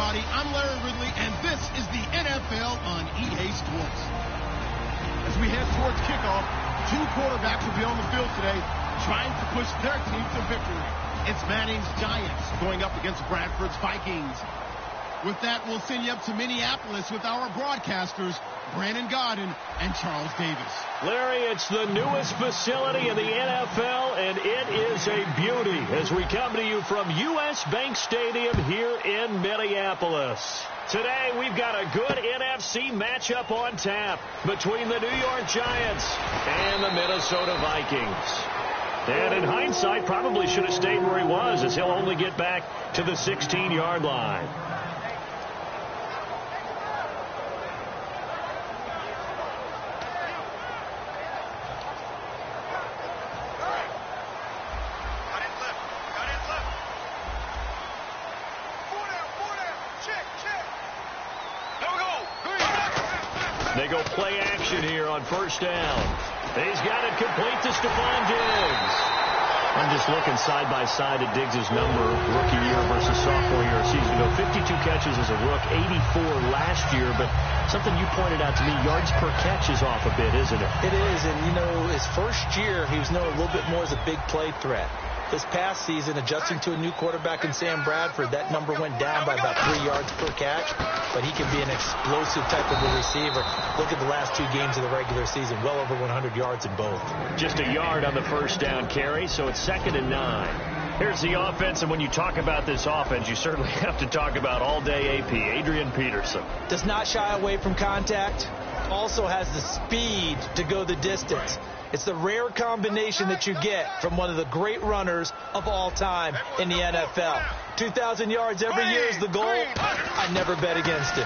everybody. I'm Larry Ridley, and this is the NFL on EA Sports. As we head towards kickoff, two quarterbacks will be on the field today trying to push their team to victory. It's Manning's Giants going up against Bradford's Vikings. With that, we'll send you up to Minneapolis with our broadcasters, Brandon Godden and Charles Davis. Larry, it's the newest facility in the NFL, and it is a beauty as we come to you from U.S. Bank Stadium here in Minneapolis. Today, we've got a good NFC matchup on tap between the New York Giants and the Minnesota Vikings. And in hindsight, probably should have stayed where he was, as he'll only get back to the 16-yard line. They go play action here on first down. He's got it complete to Stephon Diggs. I'm just looking side by side at Diggs' number, rookie year versus sophomore year a season ago. 52 catches as a rook, 84 last year. But something you pointed out to me, yards per catch is off a bit, isn't it? It is, and you know, his first year, he was known a little bit more as a big play threat. This past season, adjusting to a new quarterback in Sam Bradford, that number went down by about 3 yards per catch, but he can be an explosive type of a receiver. Look at the last 2 games of the regular season, well over 100 yards in both. Just a yard on the first down carry, so it's 2nd and 9. Here's the offense, and when you talk about this offense, you certainly have to talk about all-day AP, Adrian Peterson. Does not shy away from contact, also has the speed to go the distance. It's the rare combination that you get from one of the great runners of all time in the NFL. 2,000 yards every year is the goal. I never bet against him.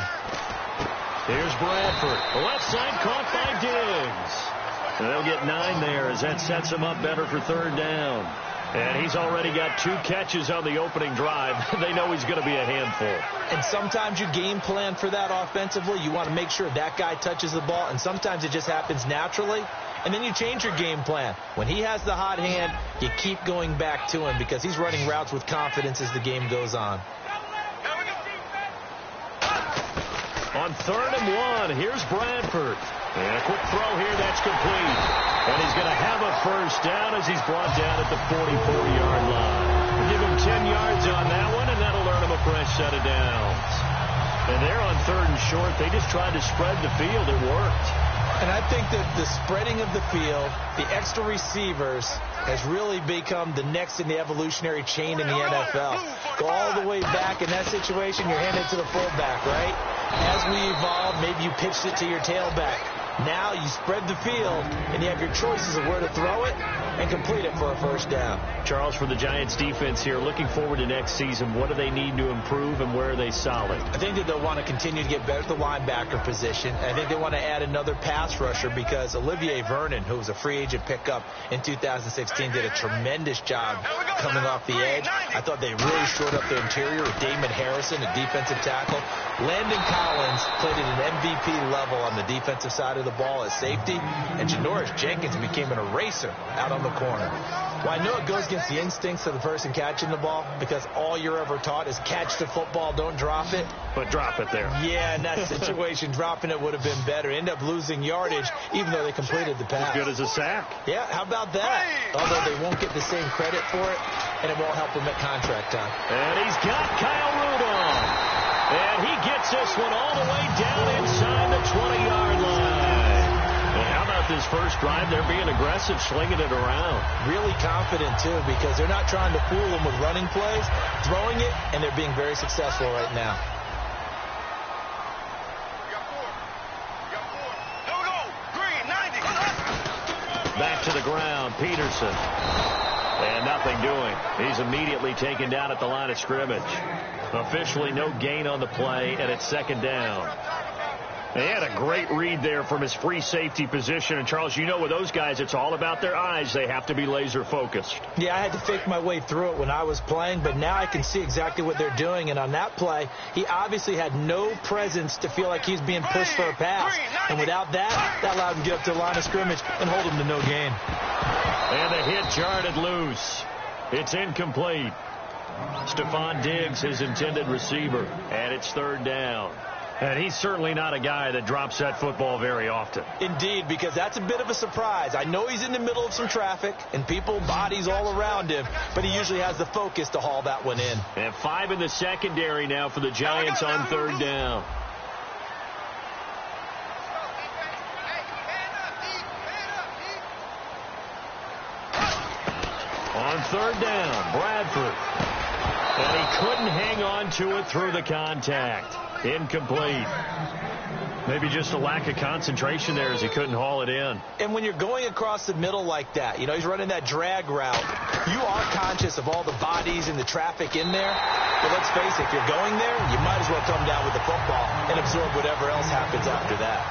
Here's Bradford. The left side caught by Diggs. And they'll get 9 there as that sets him up better for 3rd down. And he's already got 2 catches on the opening drive. They know he's going to be a handful. And sometimes you game plan for that offensively. You want to make sure that guy touches the ball, and sometimes it just happens naturally. And then you change your game plan. When he has the hot hand, you keep going back to him because he's running routes with confidence as the game goes on. On 3rd and 1, here's Bradford. And a quick throw here, that's complete. And he's going to have a first down as he's brought down at the 44-yard line. Give him 10 yards on that one, and that'll earn him a fresh set of downs. And they're on 3rd and short. They just tried to spread the field. It worked. And I think that the spreading of the field, the extra receivers, has really become the next in the evolutionary chain in the NFL. Go all the way back in that situation, you're handed to the fullback, right? As we evolve, maybe you pitched it to your tailback. Now you spread the field, and you have your choices of where to throw it and complete it for a first down. Charles, for the Giants defense here, looking forward to next season, what do they need to improve and where are they solid? I think that they'll want to continue to get better at the linebacker position. I think they want to add another pass rusher because Olivier Vernon, who was a free agent pickup in 2016, did a tremendous job coming off the edge. I thought they really shored up their interior with Damon Harrison, a defensive tackle. Landon Collins played at an MVP level on the defensive side of the ball as safety, and Janoris Jenkins became an eraser out on the corner. Well, I know it goes against the instincts of the person catching the ball because all you're ever taught is catch the football, don't drop it. But drop it there. Yeah, in that situation, dropping it would have been better. End up losing yardage, even though they completed the pass. As good as a sack. Yeah, how about that? Although they won't get the same credit for it, and it won't help them at contract time. And he's got Kyle Rudolph. And he gets this one all the way down inside the 20-yard line. And how about this first drive? They're being aggressive, slinging it around. Really confident, too, because they're not trying to fool them with running plays, throwing it, and they're being very successful right now. Back to the ground, Peterson. And nothing doing. He's immediately taken down at the line of scrimmage. Officially no gain on the play, and it's 2nd down. They had a great read there from his free safety position. And, Charles, you know with those guys, it's all about their eyes. They have to be laser focused. Yeah, I had to fake my way through it when I was playing, but now I can see exactly what they're doing. And on that play, he obviously had no presence to feel like he's being pushed for a pass. And without that, that allowed him to get up to the line of scrimmage and hold him to no gain. And the hit jarred it loose. It's incomplete. Stephon Diggs, his intended receiver, and it's third down. And he's certainly not a guy that drops that football very often. Indeed, because that's a bit of a surprise. I know he's in the middle of some traffic and people, bodies all around him, but he usually has the focus to haul that one in. And 5 in the secondary now for the Giants on third down. On third down, Bradford. And he couldn't hang on to it through the contact. Incomplete. Maybe just a lack of concentration there as he couldn't haul it in. And when you're going across the middle like that, you know, he's running that drag route, you are conscious of all the bodies and the traffic in there. But let's face it, if you're going there, you might as well come down with the football and absorb whatever else happens after that.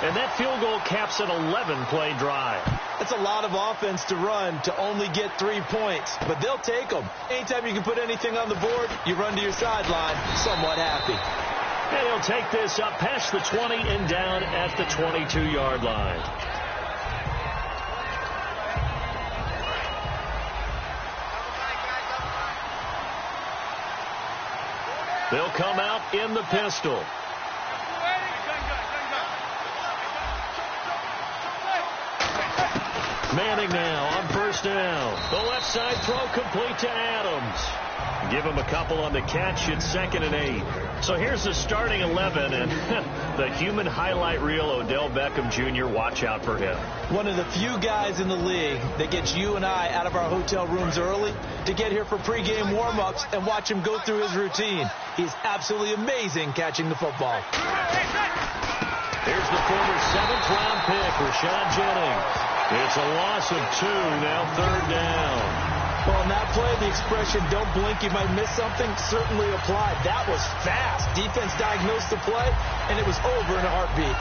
And that field goal caps an 11-play drive. That's a lot of offense to run to only get 3 points, but they'll take them. Anytime you can put anything on the board, you run to your sideline somewhat happy. And he'll take this up past the 20 and down at the 22-yard line. They'll come out in the pistol. Manning now on first down. The left side throw complete to Adams. Give him a couple on the catch. It's 2nd and 8. So here's the starting 11, and the human highlight reel, Odell Beckham Jr., watch out for him. One of the few guys in the league that gets you and I out of our hotel rooms early to get here for pregame warm-ups and watch him go through his routine. He's absolutely amazing catching the football. Here's the former 7th-round pick, Rashad Jennings. It's a loss of 2, now third down. Well, on that play, the expression, don't blink, you might miss something, certainly applied. That was fast. Defense diagnosed the play, and it was over in a heartbeat.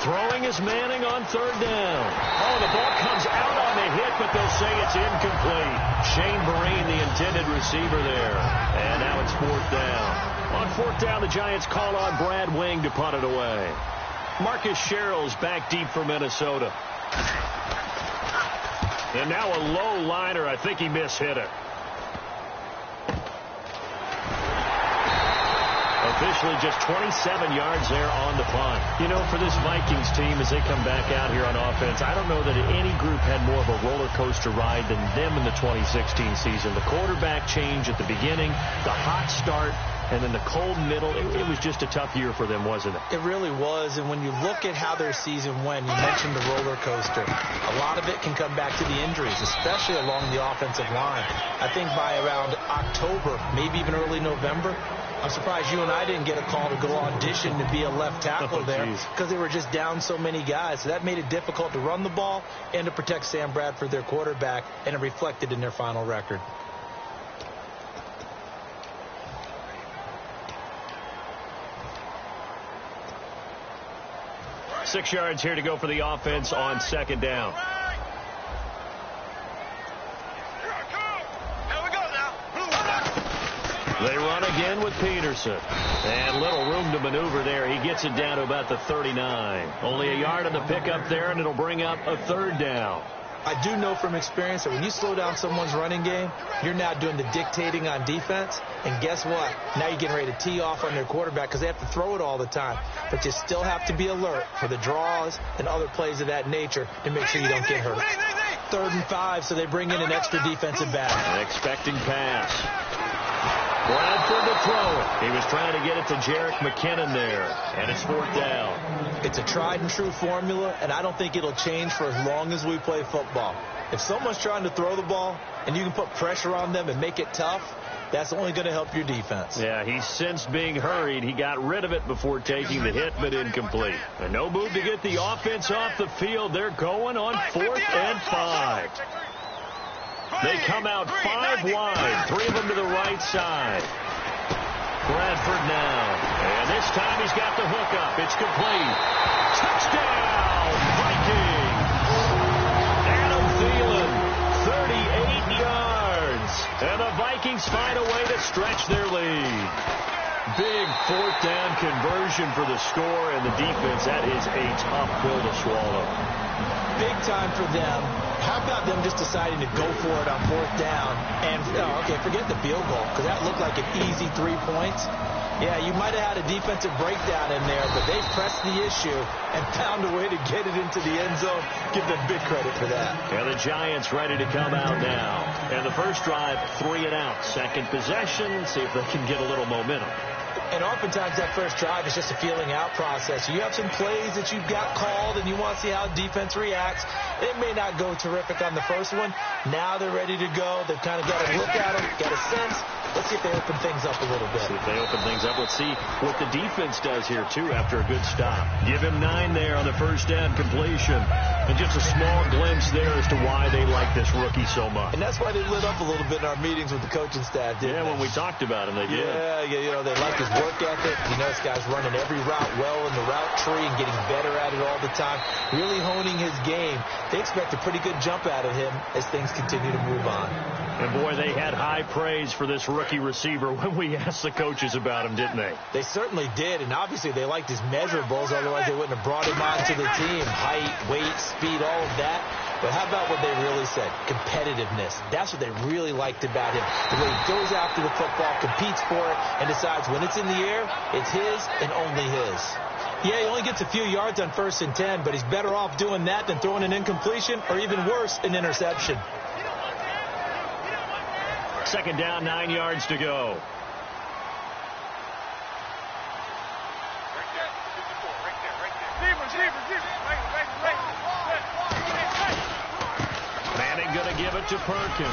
Throwing is Manning on third down. Oh, the ball comes out on the hit, but they'll say it's incomplete. Shane Vereen, the intended receiver there. And now it's 4th down. On 4th down, the Giants call on Brad Wing to punt it away. Marcus Sherrill's back deep for Minnesota. And now a low liner. I think he mishit it. Officially just 27 yards there on the punt. You know, for this Vikings team, as they come back out here on offense, I don't know that any group had more of a roller coaster ride than them in the 2016 season. The quarterback change at the beginning, the hot start, and then the cold middle. It was just a tough year for them, wasn't it? It really was. And when you look at how their season went, you mentioned the roller coaster. A lot of it can come back to the injuries, especially along the offensive line. I think by around October, maybe even early November, I'm surprised you and I didn't get a call to go audition to be a left tackle there because they were just down so many guys. So that made it difficult to run the ball and to protect Sam Bradford, their quarterback, and it reflected in their final record. Six yards here to go for the offense on 2nd down. They run again with Peterson. And little room to maneuver there. He gets it down to about the 39. Only a yard on the pickup there, and it'll bring up a 3rd down. I do know from experience that when you slow down someone's running game, you're now doing the dictating on defense. And guess what? Now you're getting ready to tee off on their quarterback because they have to throw it all the time. But you still have to be alert for the draws and other plays of that nature to make sure you don't get hurt. 3rd and 5, so they bring in an extra defensive back. An expecting pass. Bradford to throw it. He was trying to get it to Jerick McKinnon there. And it's 4th down. It's a tried and true formula, and I don't think it'll change for as long as we play football. If someone's trying to throw the ball and you can put pressure on them and make it tough, that's only going to help your defense. Yeah, he's since being hurried. He got rid of it before taking the hit, but incomplete. And no move to get the offense off the field. They're going on 4th and 5. They come out 5 wide, 3 of them to the right side. Bradford now. And this time he's got the hook up. It's complete. Touchdown, Vikings. Adam Thielen, 38 yards. Vikings find a way to stretch their lead. Big fourth down conversion for the score, and the defense, that is a tough pill to swallow. Big time for them. How about them just deciding to go for it on fourth down? And, okay, forget the field goal, because that looked like an easy 3 points. Yeah, you might have had a defensive breakdown in there, but they pressed the issue and found a way to get it into the end zone. Give them big credit for that. And the Giants ready to come out now. And the first drive, 3 and out. Second possession, see if they can get a little momentum. And oftentimes that first drive is just a feeling out process. You have some plays that you've got called and you want to see how defense reacts. It may not go terrific on the first one. Now they're ready to go. They've kind of got a look at them, got a sense. Let's see if they open things up a little bit. See if they open things up. Let's see what the defense does here, too, after a good stop. Give him 9 there on the first down completion. And just a small glimpse there as to why they like this rookie so much. And that's why they lit up a little bit in our meetings with the coaching staff, didn't they? When we talked about him, they did. Yeah, you know, they like his work ethic. You know, this guy's running every route well in the route tree and getting better at it all the time. Really honing his game. They expect a pretty good jump out of him as things continue to move on. And, boy, they had high praise for this rookie receiver when we asked the coaches about him, didn't they? They certainly did, and obviously they liked his measurables. Otherwise, they wouldn't have brought him onto the team. Height, weight, speed, all of that. But how about what they really said? Competitiveness. That's what they really liked about him. The way he goes after the football, competes for it, and decides when it's in the air, it's his and only his. Yeah, he only gets a few yards on 1st and 10, but he's better off doing that than throwing an incompletion or even worse, an interception. Second down, 9 yards to go. Manning going to give it to Perkins.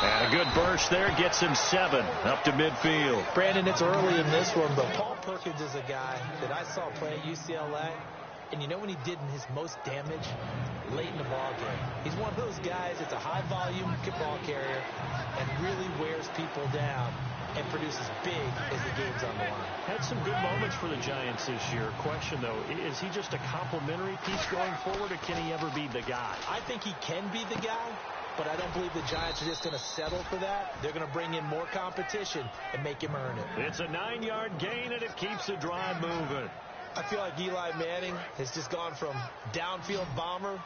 And a good burst there gets him 7 up to midfield. Brandon, it's early in this one, but Paul Perkins is a guy that I saw play at UCLA. And you know when he did his most damage? Late in the ball game. He's one of those guys that's a high-volume ball carrier and really wears people down and produces big as the game's on the line. Had some good moments for the Giants this year. Question, though, is he just a complimentary piece going forward, or can he ever be the guy? I think he can be the guy, but I don't believe the Giants are just going to settle for that. They're going to bring in more competition and make him earn it. It's a 9-yard gain, and it keeps the drive moving. I feel like Eli Manning has just gone from downfield bomber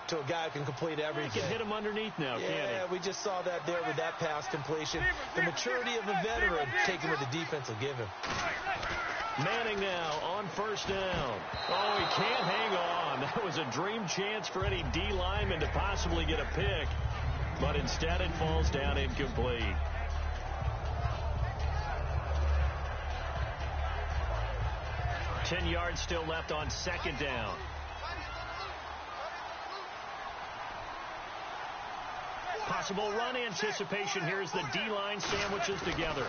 to a guy who can complete everything. He can hit him underneath now, can't he? Yeah, we just saw that there with that pass completion. The maturity of a veteran, taking what the defense will give him. Manning now on 1st down. Oh, he can't hang on. That was a dream chance for any D lineman to possibly get a pick, but instead it falls down incomplete. $10 yards still left on 2nd down. Possible run anticipation here as the D-line sandwiches together.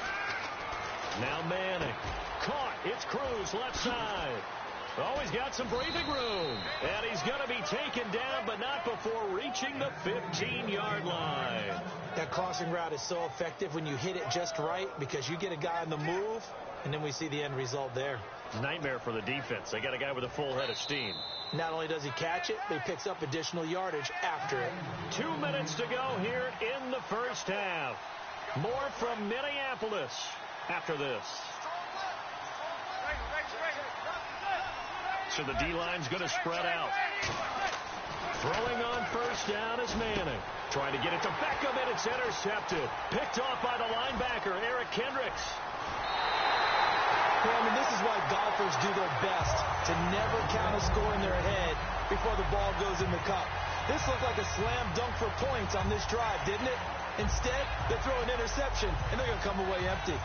Now Manning. Caught. It's Cruz left side. Oh, he's got some breathing room. And he's going to be taken down, but not before reaching the 15-yard line. That crossing route is so effective when you hit it just right because you get a guy on the move, and then we see the end result there. Nightmare for the defense. They got a guy with a full head of steam. Not only does he catch it, but he picks up additional yardage after it. 2 minutes to go here in the first half. More from Minneapolis after this. So the D-line's going to spread out. Throwing on 1st down is Manning. Trying to get it to Beckham, and it's intercepted. Picked off by the linebacker, Eric Kendricks. Well, I mean, this is why golfers do their best to never count a score in their head before the ball goes in the cup. This looked like a slam dunk for points on this drive, didn't it? Instead, they throw an interception, and they're going to come away empty.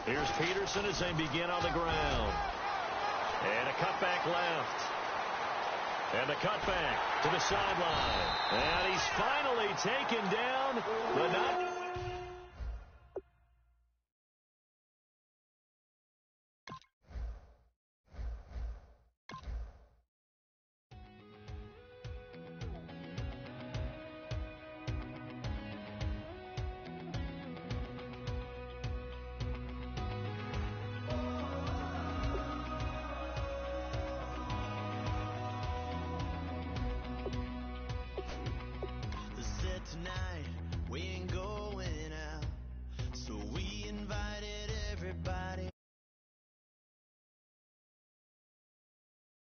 Here's Peterson as they begin on the ground. And a cutback left. And a cutback to the sideline. And he's finally taken down, but not...